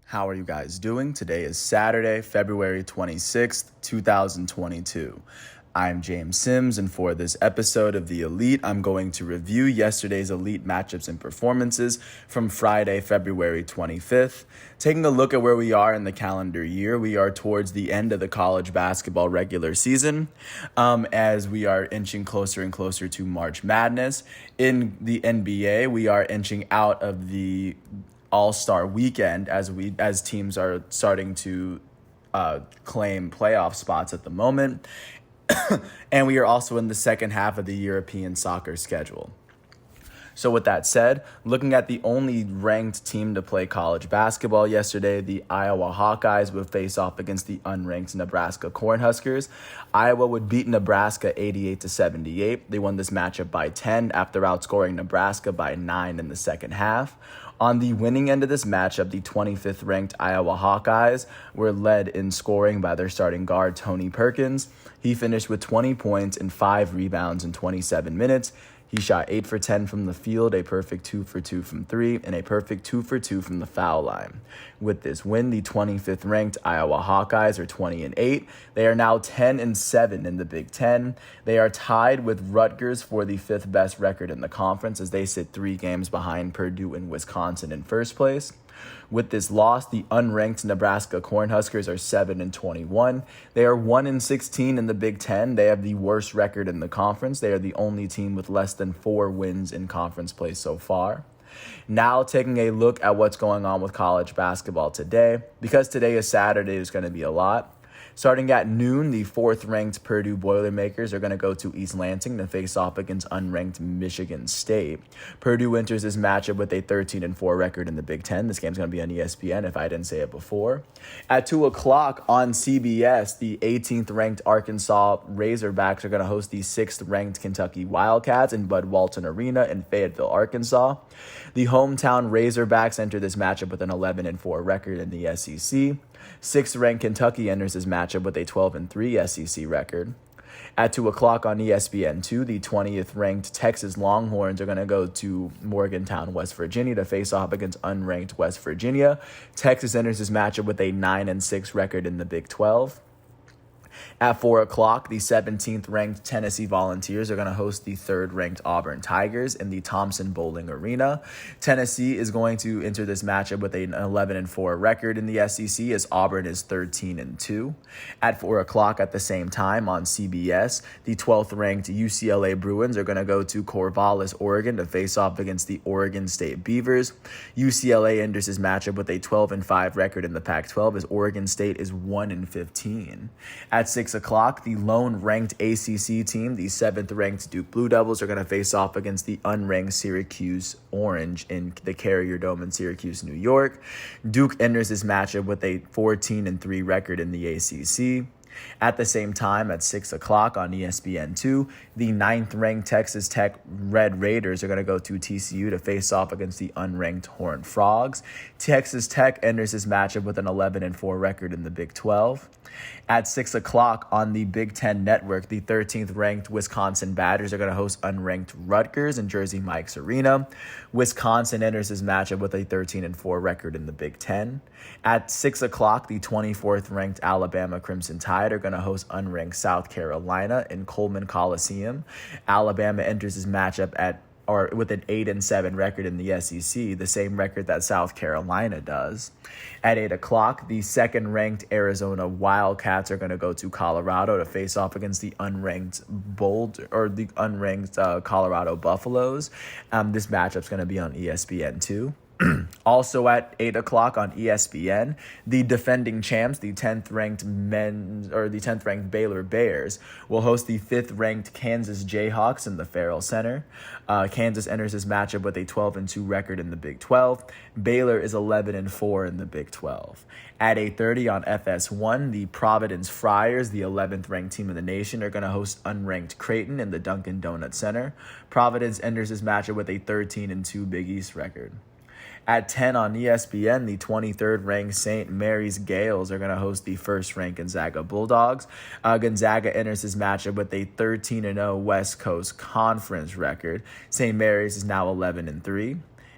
How are you guys doing? Today is Saturday, February 26th, 2022. I'm James Sims, and for this episode of The Elite, I'm going to review yesterday's Elite matchups and performances from Friday, February 25th. Taking a look at where we are in the calendar year, we are towards the end of the college basketball regular season, as we are inching closer and closer to March Madness. In the NBA, we are inching out of the All-Star weekend as teams are starting to claim playoff spots at the moment. And we are also in the second half of the European soccer schedule. So with that said, looking at the only ranked team to play college basketball yesterday, the Iowa Hawkeyes would face off against the unranked Nebraska Cornhuskers. Iowa would beat Nebraska 88-78. They won this matchup by 10 after outscoring Nebraska by 9 in the second half. On the winning end of this matchup, the 25th ranked Iowa Hawkeyes were led in scoring by their starting guard, Tony Perkins. He finished with 20 points and 5 rebounds in 27 minutes. He shot 8 for 10 from the field, a perfect 2 for 2 from 3, and a perfect 2 for 2 from the foul line. With this win, the 25th ranked Iowa Hawkeyes are 20-8. They are now 10-7 in the Big Ten. They are tied with Rutgers for the 5th best record in the conference, as they sit 3 games behind Purdue and Wisconsin in first place. With this loss, the unranked Nebraska Cornhuskers are 7-21. They are 1-16 in the Big Ten. They have the worst record in the conference. They are the only team with less than 4 wins in conference play so far. Now taking a look at what's going on with college basketball today. Because today is Saturday, there's going to be a lot. Starting at noon, the 4th-ranked Purdue Boilermakers are going to go to East Lansing to face off against unranked Michigan State. Purdue enters this matchup with a 13-4 record in the Big Ten. This game's going to be on ESPN if I didn't say it before. At 2 o'clock on CBS, the 18th-ranked Arkansas Razorbacks are going to host the 6th-ranked Kentucky Wildcats in Bud Walton Arena in Fayetteville, Arkansas. The hometown Razorbacks enter this matchup with an 11-4 record in the SEC. 6th-ranked Kentucky enters this matchup with a 12-3 SEC record. At 2 o'clock on ESPN2, the 20th-ranked Texas Longhorns are going to go to Morgantown, West Virginia to face off against unranked West Virginia. Texas enters this matchup with a 9-6 record in the Big 12. At 4 o'clock, the 17th-ranked Tennessee Volunteers are going to host the 3rd-ranked Auburn Tigers in the Thompson Bowling Arena. Tennessee is going to enter this matchup with an 11-4 record in the SEC, as Auburn is 13-2. At 4 o'clock at the same time on CBS, the 12th-ranked UCLA Bruins are going to go to Corvallis, Oregon to face off against the Oregon State Beavers. UCLA enters this matchup with a 12-5 record in the Pac-12, as Oregon State is 1-15. At 6 o'clock, the lone ranked ACC team, the 7th-ranked Duke Blue Devils, are going to face off against the unranked Syracuse Orange in the Carrier Dome in Syracuse, New York. Duke enters this matchup with a 14-3 record in the ACC. At the same time, at 6 o'clock on ESPN2, the 9th-ranked Texas Tech Red Raiders are going to go to TCU to face off against the unranked Horned Frogs. Texas Tech enters this matchup with an 11-4 record in the Big 12. At 6 o'clock on the Big Ten Network, the 13th-ranked Wisconsin Badgers are going to host unranked Rutgers in Jersey Mike's Arena. Wisconsin enters this matchup with a 13-4 record in the Big Ten. At 6 o'clock, the 24th-ranked Alabama Crimson Tide are going to host unranked South Carolina in Coleman Coliseum. Alabama enters this matchup with an 8-7 record in the SEC, the same record that South Carolina does. At 8 o'clock, the 2nd-ranked Arizona Wildcats are going to go to Colorado to face off against the unranked Colorado Buffaloes. This matchup's going to be on ESPN2. Also at 8 o'clock on ESPN, the defending champs, the 10th-ranked Baylor Bears, will host the 5th-ranked Kansas Jayhawks in the Farrell Center. Kansas enters this matchup with a 12-2 record in the Big 12. Baylor is 11-4 in the Big 12. At 8:30 on FS1, the Providence Friars, the 11th-ranked team in the nation, are going to host unranked Creighton in the Dunkin' Donuts Center. Providence enters this matchup with a 13-2 Big East record. At 10 on ESPN, the 23rd-ranked St. Mary's Gales are going to host the 1st-ranked Gonzaga Bulldogs. Gonzaga enters this matchup with a 13-0 West Coast Conference record. St. Mary's is now 11-3.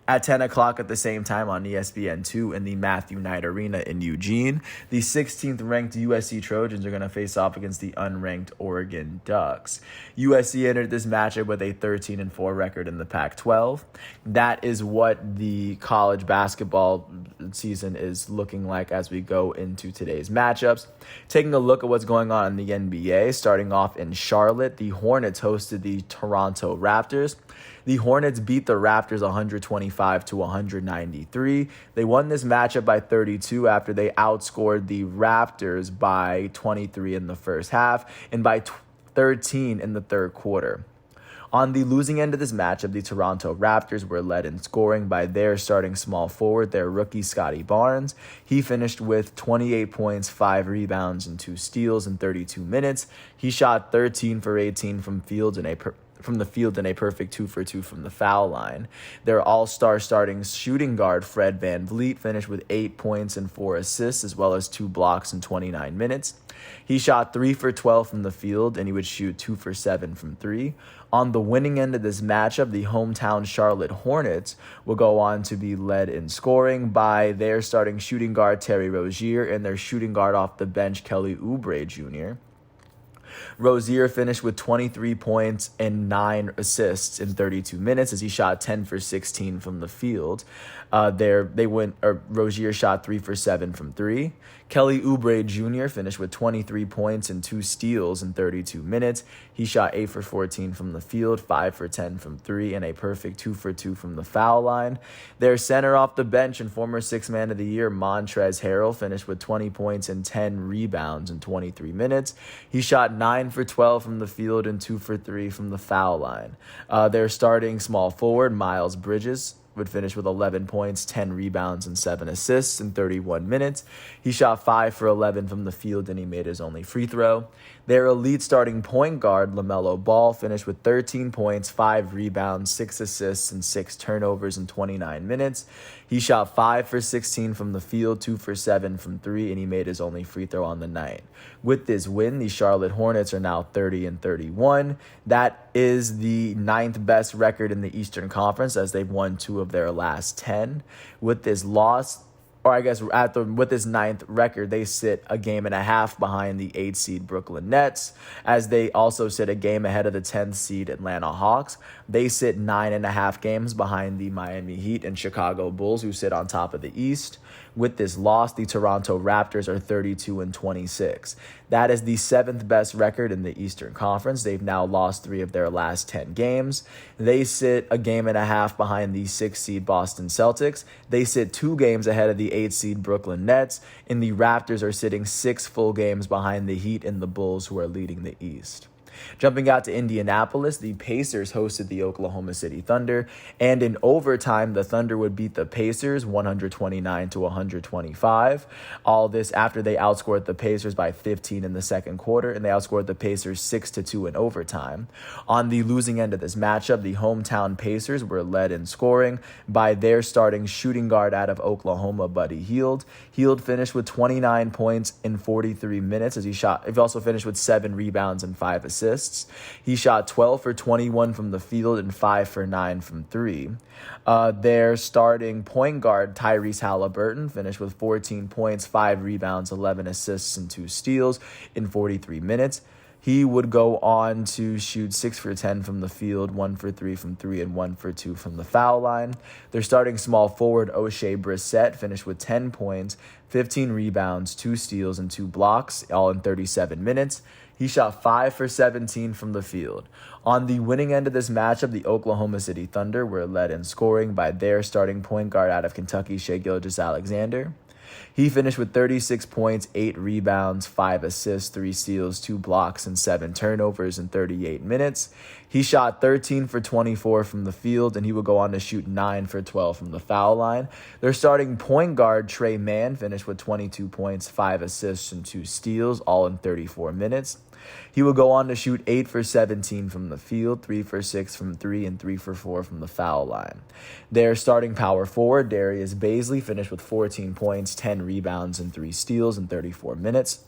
At 10 o'clock at the same time on ESPN2 in the Matthew Knight Arena in Eugene, the 16th ranked USC Trojans are going to face off against the unranked Oregon Ducks. USC entered this matchup with a 13-4 record in the Pac-12. That is what the college basketball season is looking like as we go into today's matchups. Taking a look at what's going on in the NBA, starting off in Charlotte, the Hornets hosted the Toronto Raptors. The Hornets beat the Raptors 125 to 193. They won this matchup by 32 after they outscored the Raptors by 23 in the first half and by 13 in the third quarter. On the losing end of this matchup, the Toronto Raptors were led in scoring by their starting small forward, their rookie Scotty Barnes. He finished with 28 points, 5 rebounds, and 2 steals in 32 minutes. He shot 13 for 18 from the field and a perfect 2 for 2 from the foul line. Their all-star starting shooting guard, Fred VanVleet, finished with 8 points and 4 assists, as well as 2 blocks in 29 minutes. He shot 3 for 12 from the field, and he would shoot 2 for 7 from 3. On the winning end of this matchup, the hometown Charlotte Hornets will go on to be led in scoring by their starting shooting guard, Terry Rozier, and their shooting guard off the bench, Kelly Oubre Jr. Rozier finished with 23 points and 9 assists in 32 minutes as he shot 10 for 16 from the field. Rozier shot 3 for 7 from 3. Kelly Oubre Jr. finished with 23 points and 2 steals in 32 minutes. He shot 8 for 14 from the field, 5 for 10 from 3, and a perfect 2 for 2 from the foul line. Their center off the bench and former Sixth Man of the Year, Montrezl Harrell, finished with 20 points and 10 rebounds in 23 minutes. He shot 9 for 12 from the field and 2 for 3 from the foul line. Their starting small forward, Miles Bridges, would finish with 11 points, 10 rebounds, and 7 assists in 31 minutes. He shot 5 for 11 from the field, and he made his only free throw. Their elite starting point guard, LaMelo Ball, finished with 13 points, 5 rebounds, 6 assists, and 6 turnovers in 29 minutes. He shot 5 for 16 from the field, 2 for 7 from 3, and he made his only free throw on the night. With this win, the Charlotte Hornets are now 30-31. That is the 9th best record in the Eastern Conference as they've won 2 of their last 10. With this loss, with this 9th record, they sit a game and a half behind the 8th seed Brooklyn Nets, as they also sit a game ahead of the 10th seed Atlanta Hawks. They sit 9.5 games behind the Miami Heat and Chicago Bulls, who sit on top of the East. With this loss, the Toronto Raptors are 32-26. That is the 7th best record in the Eastern Conference. They've now lost 3 of their last 10 games. They sit a game and a half behind the 6th seed Boston Celtics. They sit 2 games ahead of the 8th seed Brooklyn Nets. And the Raptors are sitting 6 full games behind the Heat and the Bulls, who are leading the East. Jumping out to Indianapolis, the Pacers hosted the Oklahoma City Thunder, and in overtime, the Thunder would beat the Pacers 129-125. All this after they outscored the Pacers by 15 in the second quarter, and they outscored the Pacers 6-2 in overtime. On the losing end of this matchup, the hometown Pacers were led in scoring by their starting shooting guard out of Oklahoma, Buddy Hield. Hield finished with 29 points in 43 minutes as he also finished with 7 rebounds and 5 assists. He shot 12 for 21 from the field and 5 for 9 from 3. Their starting point guard, Tyrese Halliburton, finished with 14 points, 5 rebounds, 11 assists, and 2 steals in 43 minutes. He would go on to shoot 6 for 10 from the field, 1 for 3 from 3, and 1 for 2 from the foul line. Their starting small forward, O'Shea Brissett, finished with 10 points, 15 rebounds, 2 steals, and 2 blocks, all in 37 minutes. He shot 5 for 17 from the field. On the winning end of this matchup, the Oklahoma City Thunder were led in scoring by their starting point guard out of Kentucky, Shai Gilgeous-Alexander. He finished with 36 points, 8 rebounds, 5 assists, 3 steals, 2 blocks, and 7 turnovers in 38 minutes. He shot 13 for 24 from the field, and he would go on to shoot 9 for 12 from the foul line. Their starting point guard, Trey Mann, finished with 22 points, 5 assists, and 2 steals, all in 34 minutes. He would go on to shoot 8 for 17 from the field, 3 for 6 from 3, and 3 for 4 from the foul line. Their starting power forward, Darius Baisley, finished with 14 points, 10 rebounds, and 3 steals in 34 minutes.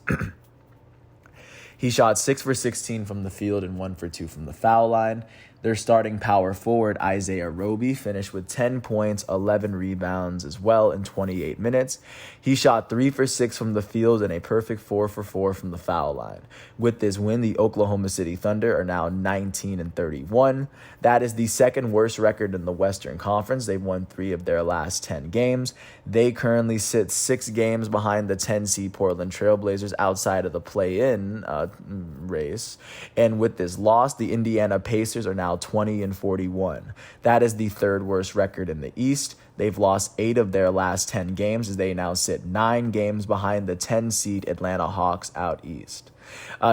He shot 6 for 16 from the field and 1 for 2 from the foul line. Their starting power forward, Isaiah Roby, finished with 10 points, 11 rebounds as well in 28 minutes. He shot 3 for 6 from the field and a perfect 4 for 4 from the foul line. With this win, the Oklahoma City Thunder are now 19-31. That is the second worst record in the Western Conference. They've won 3 of their last 10 games. They currently sit 6 games behind the 10-seed Portland Trailblazers outside of the play-in race. And with this loss, the Indiana Pacers are now 20-41. That is the third worst record in the East. They've lost 8 of their last 10 games as they now sit 9 games behind the 10-seed Atlanta Hawks out east.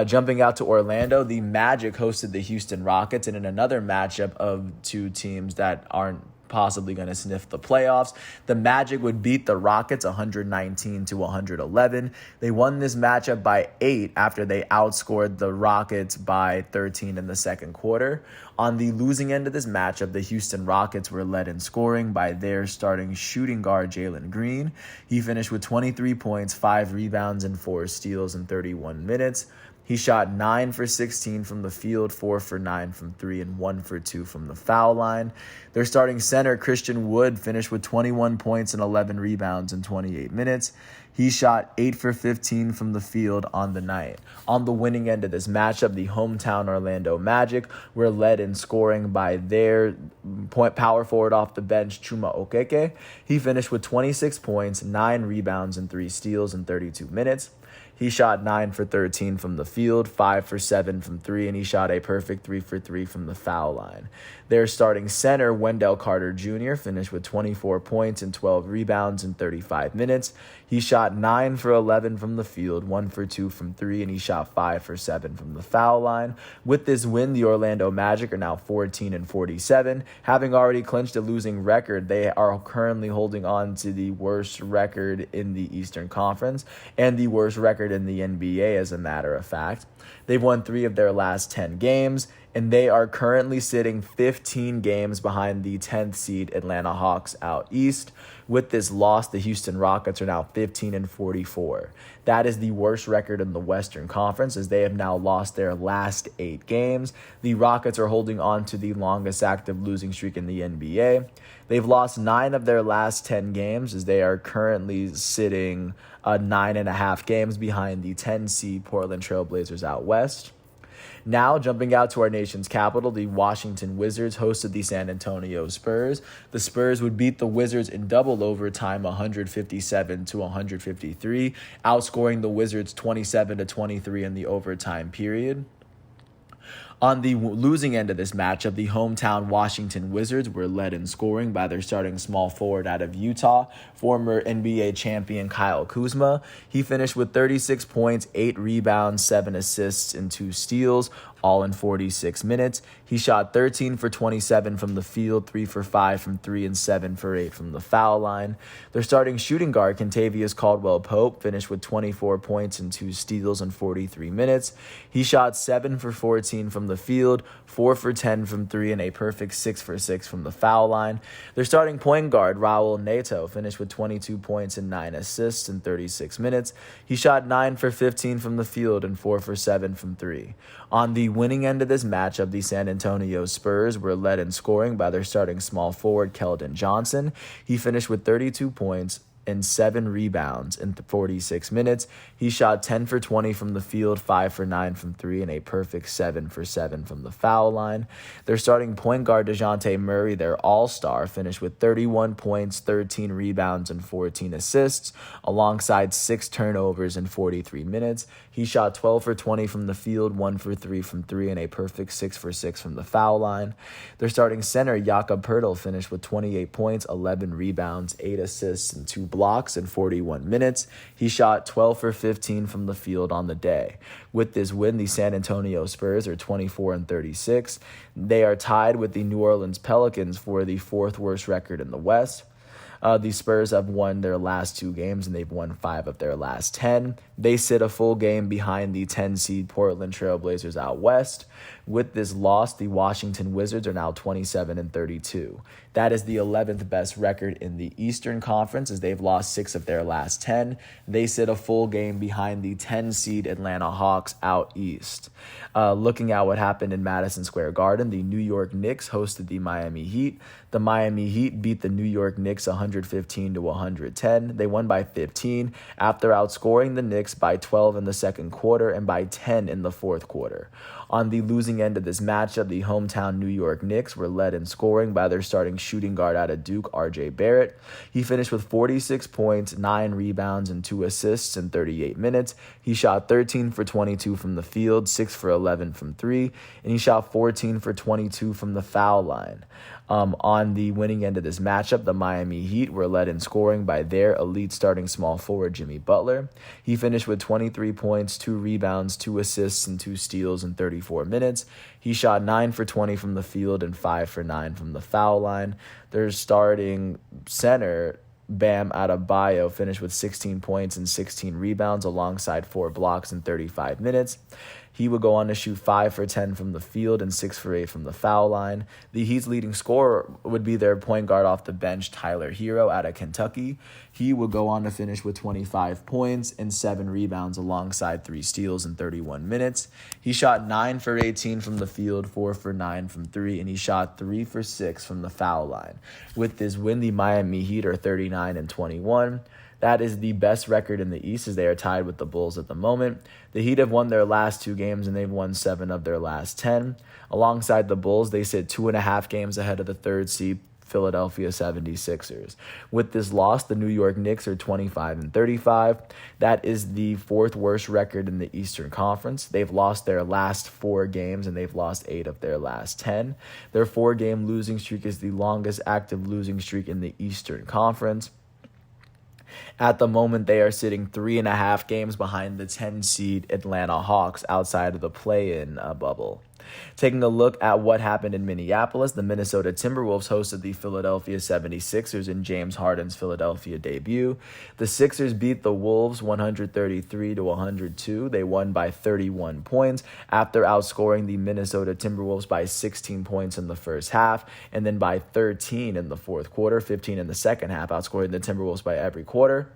Jumping out to Orlando, the Magic hosted the Houston Rockets, and in another matchup of two teams that aren't possibly going to sniff the playoffs, the Magic would beat the Rockets 119-111. They won this matchup by 8 after they outscored the Rockets by 13 in the second quarter. On the losing end of this matchup, the Houston Rockets were led in scoring by their starting shooting guard, Jalen Green. He finished with 23 points, 5 rebounds, and 4 steals in 31 minutes. He shot 9 for 16 from the field, 4 for 9 from 3, and 1 for 2 from the foul line. Their starting center, Christian Wood, finished with 21 points and 11 rebounds in 28 minutes. He shot 8 for 15 from the field on the night. On the winning end of this matchup, the hometown Orlando Magic were led in scoring by their power forward off the bench, Chuma Okeke. He finished with 26 points, 9 rebounds, and 3 steals in 32 minutes. He shot 9 for 13 from the field, 5 for 7 from 3, and he shot a perfect 3 for 3 from the foul line. Their starting center, Wendell Carter Jr., finished with 24 points and 12 rebounds in 35 minutes. He shot 9 for 11 from the field, 1 for 2 from 3, and he shot 5 for 7 from the foul line. With this win, the Orlando Magic are now 14-47. Having already clinched a losing record, they are currently holding on to the worst record in the Eastern Conference and the worst record in the NBA, as a matter of fact. They've won 3 of their last 10 games, and they are currently sitting 15 games behind the 10th seed Atlanta Hawks out east. With this loss, the Houston Rockets are now 15-44. That is the worst record in the Western Conference, as they have now lost their last 8 games. The Rockets are holding on to the longest active losing streak in the NBA. They've lost 9 of their last 10 games, as they are currently sitting 9.5 games behind the 10 seed Portland Trailblazers out west. Now, jumping out to our nation's capital, the Washington Wizards hosted the San Antonio Spurs. The Spurs would beat the Wizards in double overtime, 157-153, outscoring the Wizards 27-23 in the overtime period. On the losing end of this matchup, the hometown Washington Wizards were led in scoring by their starting small forward out of Utah, former NBA champion Kyle Kuzma. He finished with 36 points, 8 rebounds, 7 assists, and 2 steals, all in 46 minutes. He shot 13 for 27 from the field, 3 for 5 from 3, and 7 for 8 from the foul line. Their starting shooting guard, Kentavious Caldwell-Pope, finished with 24 points and 2 steals in 43 minutes. He shot 7 for 14 from the field, 4 for 10 from 3, and a perfect 6 for 6 from the foul line. Their starting point guard, Raul Neto, finished with 22 points and 9 assists in 36 minutes. He shot 9 for 15 from the field and 4 for 7 from 3. On the winning end of this matchup, the San Antonio Spurs were led in scoring by their starting small forward, Keldon Johnson. He finished with 32 points and 7 rebounds in 46 minutes. He shot 10 for 20 from the field, 5 for 9 from 3, and a perfect 7 for 7 from the foul line. Their starting point guard, DeJounte Murray, their all-star, finished with 31 points, 13 rebounds, and 14 assists, alongside 6 turnovers in 43 minutes. He shot 12 for 20 from the field, 1 for 3 from 3, and a perfect 6 for 6 from the foul line. Their starting center, Jakob Poeltl, finished with 28 points, 11 rebounds, 8 assists, and 2 blocks in 41 minutes. He shot 12 for 15 from the field on the day. With this win, the San Antonio Spurs are 24-36. They are tied with the New Orleans Pelicans for the 4th worst record in the West. The Spurs have won their last 2 games, and they've won 5 of their last 10. They sit a full game behind the 10 seed Portland Trailblazers out west. With this loss, the Washington Wizards are now 27-32. That is the 11th best record in the Eastern Conference, as they've lost 6 of their last 10. They sit a full game behind the 10-seed Atlanta Hawks out east. Looking at what happened in Madison Square Garden, the New York Knicks hosted the Miami Heat. The Miami Heat beat the New York Knicks 115-110. They won by 15 after outscoring the Knicks by 12 in the second quarter and by 10 in the fourth quarter. On the losing end of this matchup, the hometown New York Knicks were led in scoring by their starting shooting guard out of Duke, R.J. Barrett. He finished with 46 points, 9 rebounds, and 2 assists in 38 minutes. He shot 13 for 22 from the field, 6 for 11 from 3, and he shot 14 for 22 from the foul line. On the winning end of this matchup, the Miami Heat were led in scoring by their elite starting small forward, Jimmy Butler. He finished with 23 points, 2 rebounds, 2 assists, and 2 steals in 34 minutes. He shot 9 for 20 from the field and 5 for 9 from the foul line. Their starting center, Bam Adebayo, finished with 16 points and 16 rebounds alongside 4 blocks in 35 minutes. He would go on to shoot 5 for 10 from the field and 6 for 8 from the foul line. The Heat's leading scorer would be their point guard off the bench, Tyler Hero, out of Kentucky. He would go on to finish with 25 points and 7 rebounds alongside 3 steals in 31 minutes. He shot 9 for 18 from the field, 4 for 9 from 3, and he shot 3 for 6 from the foul line. With this win, the Miami Heat are 39-21. That is the best record in the East, as they are tied with the Bulls at the moment. The Heat have won their last 2 games, and they've won 7 of their last 10. Alongside the Bulls, they sit 2.5 games ahead of the 3rd seed Philadelphia 76ers. With this loss, the New York Knicks are 25-35. That is the 4th worst record in the Eastern Conference. They've lost their last 4 games, and they've lost 8 of their last 10. Their 4-game losing streak is the longest active losing streak in the Eastern Conference. At the moment, they are sitting 3.5 games behind the 10-seed Atlanta Hawks outside of the play-in bubble. Taking a look at what happened in Minneapolis, the Minnesota Timberwolves hosted the Philadelphia 76ers in James Harden's Philadelphia debut. The Sixers beat the Wolves 133-102. They won by 31 points after outscoring the Minnesota Timberwolves by 16 points in the first half and then by 13 in the fourth quarter, 15 in the second half, outscoring the Timberwolves by every quarter.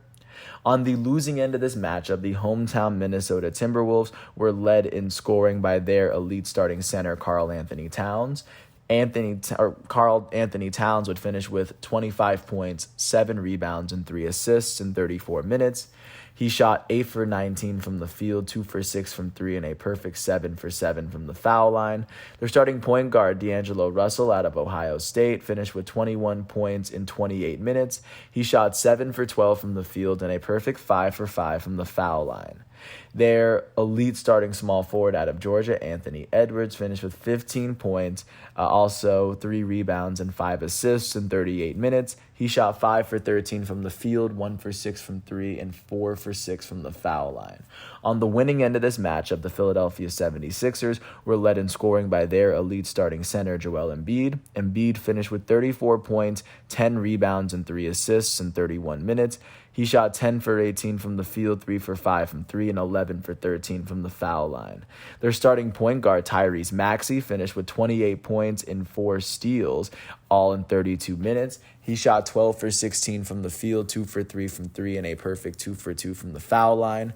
On the losing end of this matchup, the hometown Minnesota Timberwolves were led in scoring by their elite starting center, Karl Anthony Towns. Karl Anthony Towns would finish with 25 points, 7 rebounds, and 3 assists in 34 minutes. He shot 8 for 19 from the field, 2 for 6 from 3, and a perfect 7 for 7 from the foul line. Their starting point guard, D'Angelo Russell, out of Ohio State, finished with 21 points in 28 minutes. He shot 7 for 12 from the field and a perfect 5 for 5 from the foul line. Their elite starting small forward out of Georgia, Anthony Edwards, finished with 15 points, also 3 rebounds and 5 assists in 38 minutes. He shot 5 for 13 from the field, 1 for 6 from 3, and 4 for 6 from the foul line. On the winning end of this matchup, the Philadelphia 76ers were led in scoring by their elite starting center, Joel Embiid. Embiid finished with 34 points, 10 rebounds, and 3 assists in 31 minutes. He shot 10 for 18 from the field, 3 for 5 from 3, and 11 for 13 from the foul line. Their starting point guard, Tyrese Maxey, finished with 28 points and 4 steals, all in 32 minutes. He shot 12 for 16 from the field, 2 for 3 from 3, and a perfect 2 for 2 from the foul line.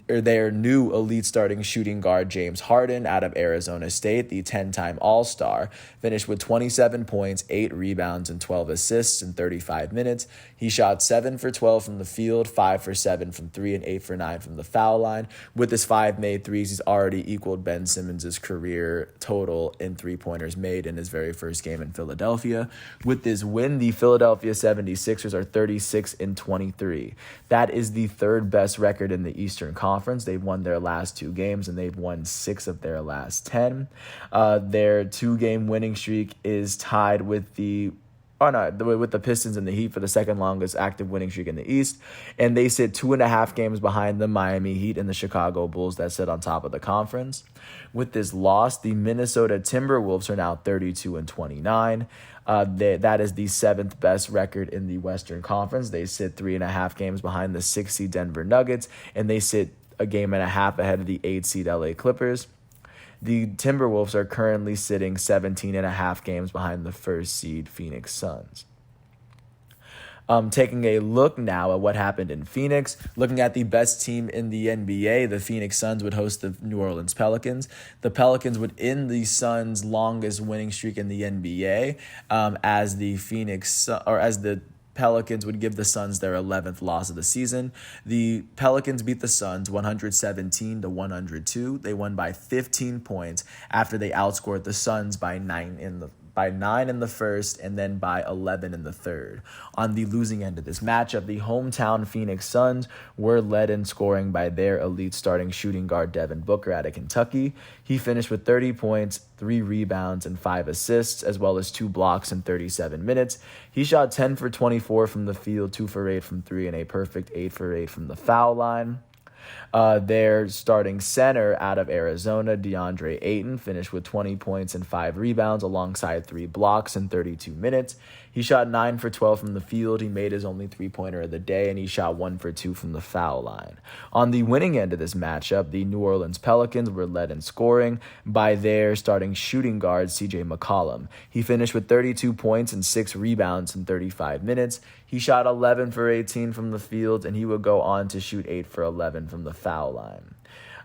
Their new elite starting shooting guard, James Harden, out of Arizona State, the 10-time All-Star, finished with 27 points, 8 rebounds, and 12 assists in 35 minutes. He shot 7 for 12 from the field, 5 for 7 from 3, and 8 for 9 from the foul line. With his 5 made threes, he's already equaled Ben Simmons' career total in three-pointers made in his very first game in Philadelphia. With this win, the Philadelphia 76ers are 36-23. That is the 3rd best record in the Eastern Conference. They've won their last 2 games, and they've won 6 of their last 10. Their 2-game winning streak is tied with the Pistons and the Heat for the 2nd longest active winning streak in the East, and they sit 2.5 games behind the Miami Heat and the Chicago Bulls that sit on top of the conference. With this loss, the Minnesota Timberwolves are now 32-29. That is the 7th best record in the Western Conference. They sit 3.5 games behind the 6th seed Denver Nuggets, and they sit a game and a half ahead of the 8th seed LA Clippers. The Timberwolves are currently sitting 17 and a half games behind the first seed Phoenix Suns. Taking a look now at what happened in Phoenix, looking at the best team in the NBA, the Phoenix Suns would host the New Orleans Pelicans. The Pelicans would end the Suns' longest winning streak in the NBA, as the Pelicans would give the Suns their 11th loss of the season. The Pelicans beat the Suns 117-102. They won by 15 points after they outscored the Suns by 9 in the first and then by 11 in the third. On the losing end of this matchup, the hometown Phoenix Suns were led in scoring by their elite starting shooting guard Devin Booker out of Kentucky. He finished with 30 points, 3 rebounds, and 5 assists, as well as 2 blocks in 37 minutes. He shot 10 for 24 from the field, 2 for 8 from 3, and a perfect 8 for 8 from the foul line. Their starting center out of Arizona, DeAndre Ayton, finished with 20 points and 5 rebounds alongside 3 blocks in 32 minutes. He shot 9 for 12 from the field. He made his only three-pointer of the day, and he shot 1 for 2 from the foul line. On the winning end of this matchup, the New Orleans Pelicans were led in scoring by their starting shooting guard, CJ McCollum. He finished with 32 points and 6 rebounds in 35 minutes. He shot 11 for 18 from the field, and he would go on to shoot 8 for 11 from the foul line.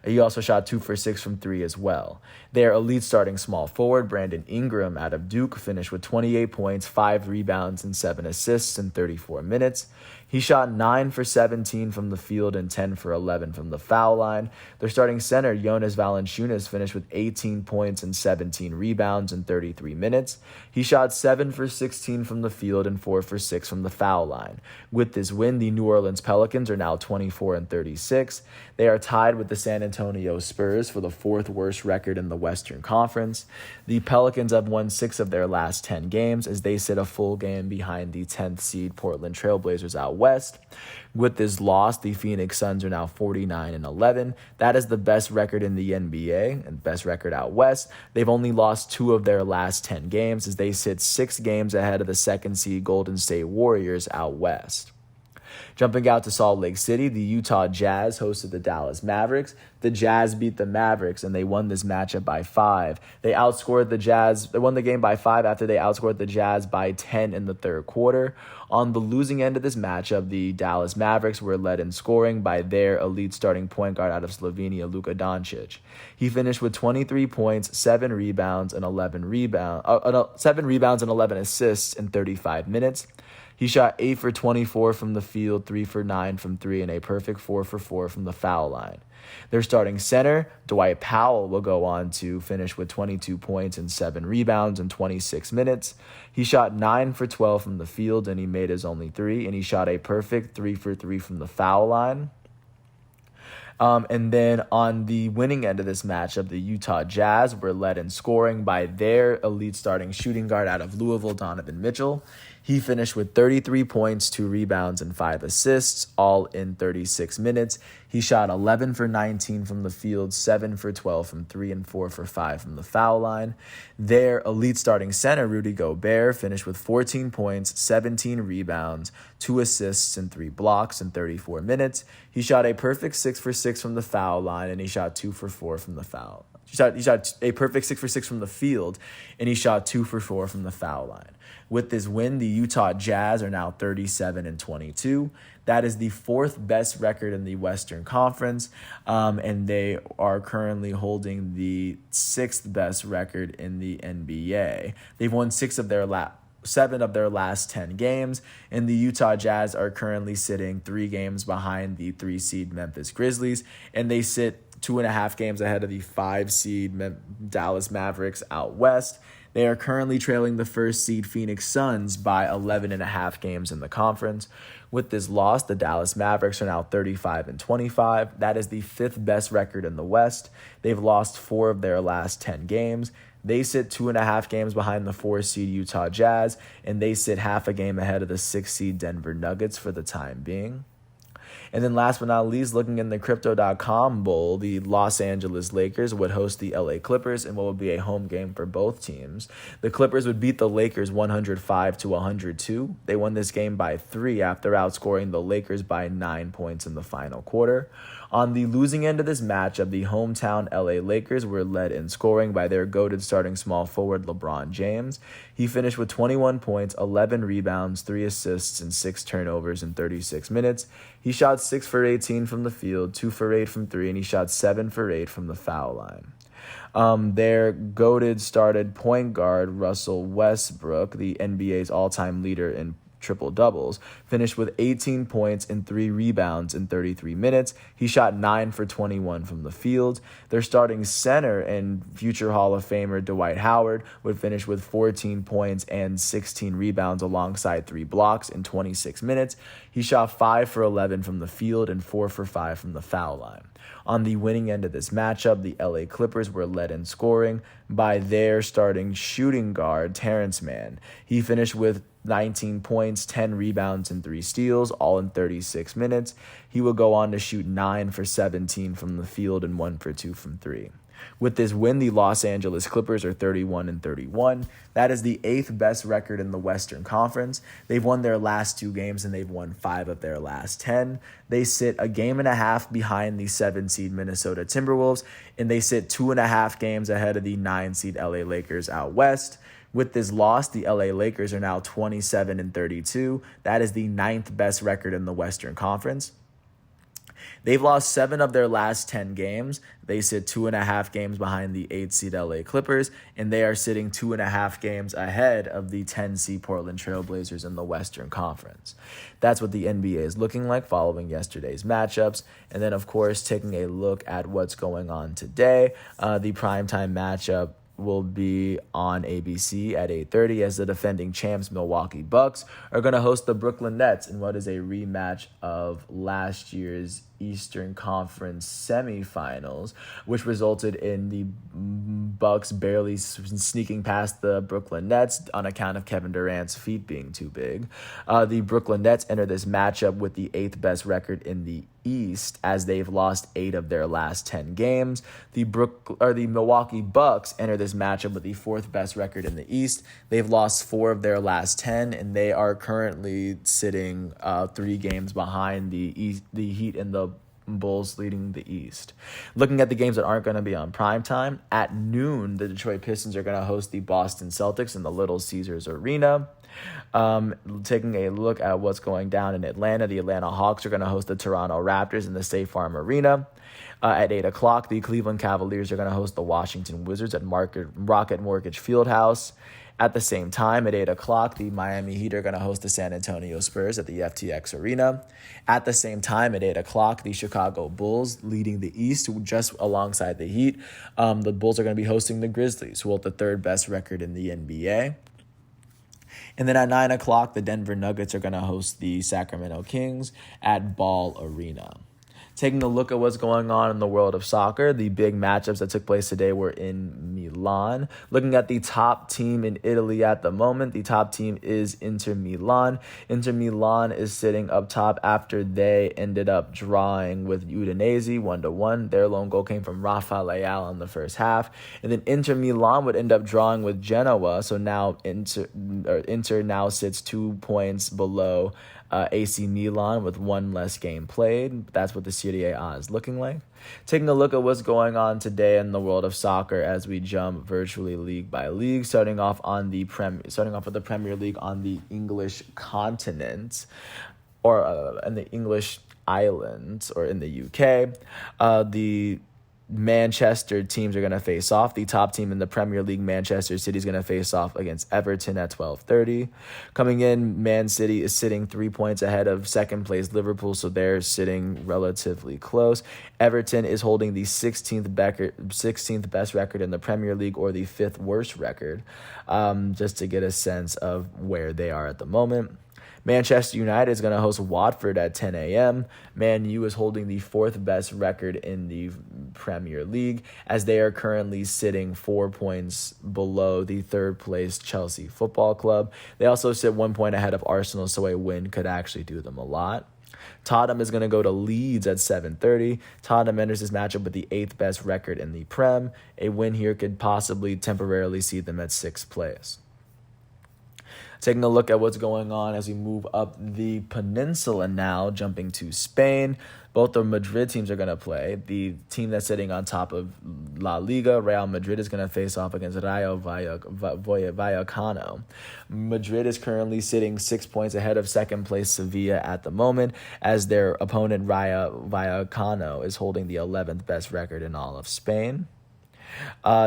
He also shot 2 for 6 from 3 as well. Their elite starting small forward, Brandon Ingram out of Duke, finished with 28 points, 5 rebounds, and 7 assists in 34 minutes. He shot 9 for 17 from the field and 10 for 11 from the foul line. Their starting center, Jonas Valanciunas, finished with 18 points and 17 rebounds in 33 minutes. He shot 7 for 16 from the field and 4 for 6 from the foul line. With this win, the New Orleans Pelicans are now 24 and 36. They are tied with the San Antonio Spurs for the 4th worst record in the Western Conference. The Pelicans have won 6 of their last 10 games as they sit a full game behind the 10th seed Portland Trailblazers out west. With this loss, the Phoenix Suns are now 49 and 11. That is the best record in the NBA and best record out west. They've only lost 2 of their last 10 games as they sit 6 games ahead of the 2nd seed Golden State Warriors out west. Jumping out to Salt Lake City, the Utah Jazz hosted the Dallas Mavericks. The Jazz beat the Mavericks, and they won this matchup by 5. They outscored the Jazz. They won the game by 5 after they outscored the Jazz by 10 in the third quarter. On the losing end of this matchup, the Dallas Mavericks were led in scoring by their elite starting point guard out of Slovenia, Luka Doncic. He finished with 23 points, 7 rebounds, and 11 assists in 35 minutes. He shot 8 for 24 from the field, 3 for 9 from 3, and a perfect 4 for 4 from the foul line. Their starting center, Dwight Powell, will go on to finish with 22 points and 7 rebounds in 26 minutes. He shot 9 for 12 from the field, and he made his only 3, and he shot a perfect 3 for 3 from the foul line. And then on the winning end of this matchup, the Utah Jazz were led in scoring by their elite starting shooting guard out of Louisville, Donovan Mitchell. He finished with 33 points, 2 rebounds, and 5 assists, all in 36 minutes. He shot 11 for 19 from the field, 7 for 12 from 3, and 4 for 5 from the foul line. Their elite starting center, Rudy Gobert, finished with 14 points, 17 rebounds, 2 assists, and 3 blocks in 34 minutes. He shot a perfect 6 for 6 from the foul line, and he shot 2 for 4 from the foul. He shot a perfect 6 for 6 from the field, and he shot 2 for 4 from the foul line. With this win, the Utah Jazz are now 37 and 22. That is the 4th best record in the Western Conference, and they are currently holding the 6th best record in the NBA. They've won 7 of their last 10 games, and the Utah Jazz are currently sitting 3 games behind the 3 seed Memphis Grizzlies, and they sit 2.5 games ahead of the 5 seed Dallas Mavericks out west. They are currently trailing the 1st seed Phoenix Suns by 11.5 games in the conference. With this loss, the Dallas Mavericks are now 35 and 25. That is the 5th best record in the West. They've lost 4 of their last 10 games. They sit 2.5 games behind the 4 seed Utah Jazz, and they sit half a game ahead of the 6 seed Denver Nuggets for the time being. And then last but not least, looking in the Crypto.com Bowl, the Los Angeles Lakers would host the LA Clippers in what would be a home game for both teams. The Clippers would beat the Lakers 105-102. They won this game by 3 after outscoring the Lakers by 9 points in the final quarter. On the losing end of this matchup, the hometown LA Lakers were led in scoring by their goated starting small forward LeBron James. He finished with 21 points, 11 rebounds, 3 assists, and 6 turnovers in 36 minutes. He shot 6 for 18 from the field, 2 for 8 from 3, and he shot 7 for 8 from the foul line. Their goated started point guard Russell Westbrook, the NBA's all-time leader in triple-doubles, finished with 18 points and 3 rebounds in 33 minutes. He shot 9 for 21 from the field. Their starting center and future Hall of Famer Dwight Howard would finish with 14 points and 16 rebounds alongside 3 blocks in 26 minutes. He shot 5 for 11 from the field and 4 for 5 from the foul line. On the winning end of this matchup, the LA Clippers were led in scoring by their starting shooting guard, Terrence Mann. He finished with 19 points, 10 rebounds, and 3 steals, all in 36 minutes. He will go on to shoot 9 for 17 from the field and 1 for 2 from 3. With this win, the Los Angeles Clippers are 31-31. That is the 8th best record in the Western Conference. They've won their last 2 games and they've won 5 of their last 10. They sit a game and a half behind the 7-seed Minnesota Timberwolves, and they sit 2.5 games ahead of the 9-seed LA Lakers out west. With this loss, the LA Lakers are now 27-32. That is the 9th best record in the Western Conference. They've lost 7 of their last 10 games. They sit 2.5 games behind the 8-seed LA Clippers, and they are sitting 2.5 games ahead of the 10-seed Portland Trailblazers in the Western Conference. That's what the NBA is looking like following yesterday's matchups. And then, of course, taking a look at what's going on today, the primetime matchup will be on ABC at 8:30 as the defending champs Milwaukee Bucks are going to host the Brooklyn Nets in what is a rematch of last year's Eastern Conference semifinals, which resulted in the Bucks barely sneaking past the Brooklyn Nets on account of Kevin Durant's feet being too big. The Brooklyn Nets enter this matchup with the 8th best record in the East as they've lost 8 of their last 10 games. The Milwaukee Bucks enter this matchup with the 4th best record in the East. They've lost 4 of their last 10, and they are currently sitting 3 games behind the Heat and the Bulls leading the East. Looking at the games that aren't going to be on primetime, at noon, the Detroit Pistons are going to host the Boston Celtics in the Little Caesars Arena. Taking a look at what's going down in Atlanta, the Atlanta Hawks are going to host the Toronto Raptors in the State Farm Arena. At 8 o'clock, the Cleveland Cavaliers are going to host the Washington Wizards at Rocket Mortgage Fieldhouse. At the same time, at 8 o'clock, the Miami Heat are going to host the San Antonio Spurs at the FTX Arena. At the same time, at 8 o'clock, the Chicago Bulls, leading the East, just alongside the Heat. The Bulls are going to be hosting the Grizzlies, who hold the 3rd best record in the NBA. And then at 9 o'clock, the Denver Nuggets are going to host the Sacramento Kings at Ball Arena. Taking a look at what's going on in the world of soccer, the big matchups that took place today were in Milan. Looking at the top team in Italy at the moment, the top team is Inter Milan. Inter Milan is sitting up top after they ended up drawing with Udinese 1-1. Their lone goal came from Rafael Leao in the first half. And then Inter Milan would end up drawing with Genoa, so now Inter now sits 2 points below AC Milan with 1 less game played. That's what the Serie A is looking like. Taking a look at what's going on today in the world of soccer as we jump virtually league by league, starting off with the Premier League on the English continent, or in the English islands, or in the UK. The Manchester teams are going to face off. The top team in the Premier League, Manchester City, is going to face off against Everton at 12:30. Coming in, Man City is sitting 3 points ahead of second place Liverpool, so they're sitting relatively close. Everton is holding the 16th best record in the Premier League, or the 5th worst record, just to get a sense of where they are at the moment. Manchester United is going to host Watford at 10 a.m. Man U is holding the 4th best record in the Premier League, as they are currently sitting 4 points below the 3rd place Chelsea Football Club. They also sit 1 point ahead of Arsenal, so a win could actually do them a lot. Tottenham is going to go to Leeds at 7:30. Tottenham enters this matchup with the 8th best record in the Prem. A win here could possibly temporarily see them at 6th place. Taking a look at what's going on as we move up the peninsula now, jumping to Spain. Both the Madrid teams are going to play. The team that's sitting on top of La Liga, Real Madrid, is going to face off against Rayo Vallecano. Madrid is currently sitting 6 points ahead of second place Sevilla at the moment, as their opponent Rayo Vallecano is holding the 11th best record in all of Spain.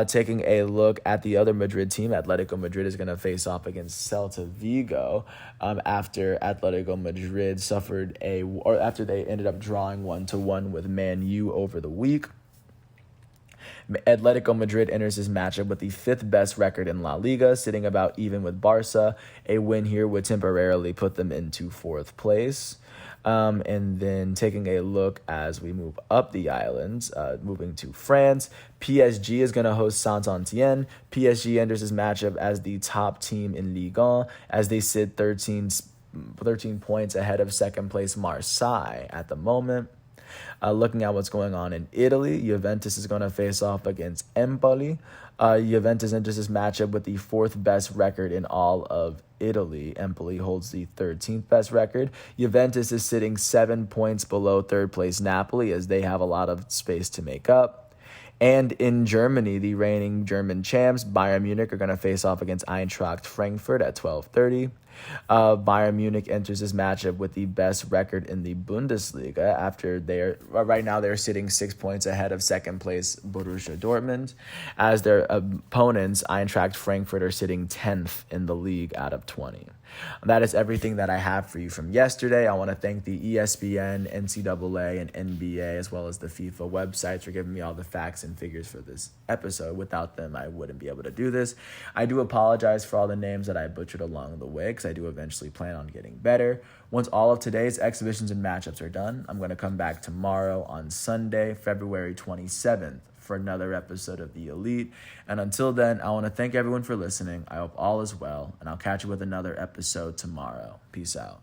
Taking a look at the other Madrid team, Atletico Madrid is going to face off against Celta Vigo after Atletico Madrid after they ended up drawing 1-1 with Man U over the week. Atletico Madrid enters this matchup with the 5th best record in La Liga, sitting about even with Barca. A win here would temporarily put them into 4th place. And then taking a look as we move up the islands, moving to France, PSG is going to host Saint-Étienne. PSG enters this matchup as the top team in Ligue 1 as they sit 13 points ahead of second place Marseille at the moment. Looking at what's going on in Italy, Juventus is going to face off against Empoli. Juventus enters this matchup with the 4th best record in all of Italy. Empoli holds the 13th best record. Juventus is sitting 7 points below 3rd place Napoli as they have a lot of space to make up. And in Germany, the reigning German champs, Bayern Munich, are going to face off against Eintracht Frankfurt at 12:30. Bayern Munich enters this matchup with the best record in the Bundesliga after right now they're sitting 6 points ahead of second place Borussia Dortmund, as their opponents Eintracht Frankfurt are sitting 10th in the league out of 20. That is everything that I have for you from yesterday. I want to thank the ESPN, NCAA, and NBA, as well as the FIFA websites for giving me all the facts and figures for this episode. Without them, I wouldn't be able to do this. I do apologize for all the names that I butchered along the way, because I do eventually plan on getting better. Once all of today's exhibitions and matchups are done, I'm going to come back tomorrow on Sunday, February 27th. For another episode of The Elite. And until then, I want to thank everyone for listening. I hope all is well, and I'll catch you with another episode tomorrow. Peace out.